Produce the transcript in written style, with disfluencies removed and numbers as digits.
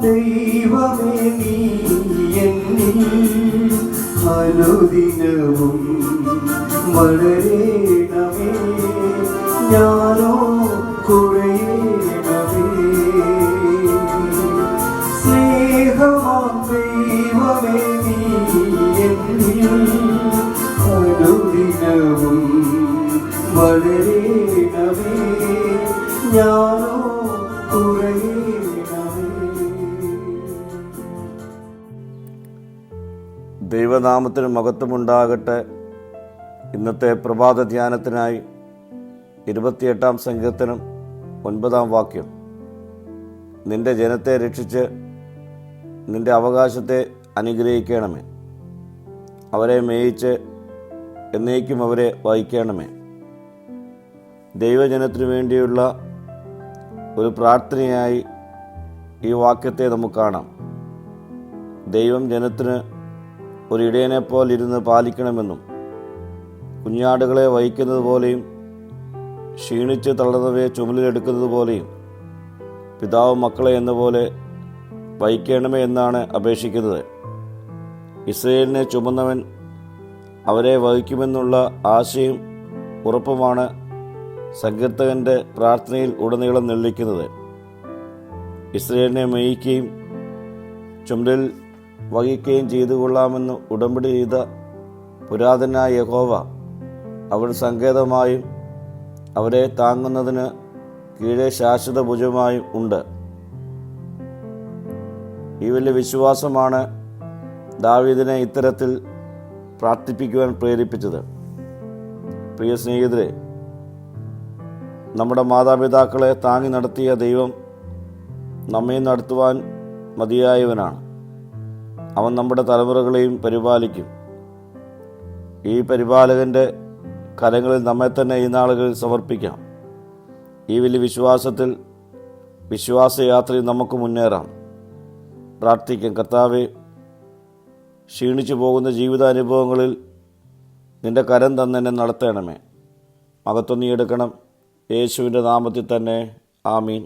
ദൈവമേ നീ എന്നിൽ അനുദിനവും വളരേണമേ, ഞാനോ കുറയേണമേ. സ്നേഹമാം ദൈവമേ നീ എന്നിൽ അനുദിനവും വളരേണമേ, ഞാനോ കുറയേണമേ. ദൈവനാമത്തിന് മഹത്വമുണ്ടാകട്ടെ. ഇന്നത്തെ പ്രഭാത ധ്യാനത്തിനായി 28-ാം സങ്കീർത്തനം 9-ാം വാക്യം. നിന്റെ ജനത്തെ രക്ഷിച്ച് നിന്റെ അവകാശത്തെ അനുഗ്രഹിക്കണമേ, അവരെ മേയിച്ച് എന്നേക്കും അവരെ വഹിക്കണമേ. ദൈവജനത്തിനു വേണ്ടിയുള്ള ഒരു പ്രാർത്ഥനയായി ഈ വാക്യത്തെ നമുക്ക് കാണാം. ദൈവം ജനത്തിന് ഒരു ഇടയനെപ്പോലെ ഇരുന്ന് പാലിക്കണമെന്നും, കുഞ്ഞാടുകളെ വഹിക്കുന്നത് പോലെയും ക്ഷീണിച്ച് തളർന്നവയെ ചുമലിലെടുക്കുന്നത് പോലെയും പിതാവ് മക്കളെ എന്ന പോലെ വഹിക്കണമേ എന്നാണ് അപേക്ഷിക്കുന്നത്. ഇസ്രയേലിനെ ചുമന്നവൻ അവരെ വഹിക്കുമെന്നുള്ള ആശയും ഉറപ്പുമാണ് സങ്കീർത്തകൻ്റെ പ്രാർത്ഥനയിൽ ഉടനീളം നിർവഹിക്കുന്നത്. ഇസ്രയേലിനെ മേയിക്കുകയും ചുമലിൽ വഹിക്കുകയും ചെയ്തു കൊള്ളാമെന്ന് ഉടമ്പടി ചെയ്ത പുരാതനായ യഹോവ അവർ സങ്കേതമായും അവരെ താങ്ങുന്നതിന് കീഴെ ശാശ്വത ഭുജമായും ഉണ്ട്. ഈ വലിയ വിശ്വാസമാണ് ദാവീദിനെ ഇത്തരത്തിൽ പ്രാർത്ഥിപ്പിക്കുവാൻ പ്രേരിപ്പിച്ചത്. പ്രിയ സ്നേഹിതരെ, നമ്മുടെ മാതാപിതാക്കളെ താങ്ങി നടത്തിയ ദൈവം നമ്മെ നടത്തുവാൻ മതിയായവനാണ്. അവൻ നമ്മുടെ തലമുറകളെയും പരിപാലിക്കും. ഈ പരിപാലകൻ്റെ കരങ്ങളിൽ നമ്മെ തന്നെ ഈ നാളുകളിൽ സമർപ്പിക്കാം. ഈ വലിയ വിശ്വാസത്തിൽ വിശ്വാസയാത്രയിൽ നമുക്ക് മുന്നേറാം. പ്രാർത്ഥിക്കാം. കർത്താവേ, ക്ഷീണിച്ചു പോകുന്ന ജീവിതാനുഭവങ്ങളിൽ നിൻ്റെ കരം തന്നെ നടത്തണമേ. മഹത്വം നീ എടുക്കണം. യേശുവിൻ്റെ നാമത്തിൽ തന്നെ. ആമീൻ.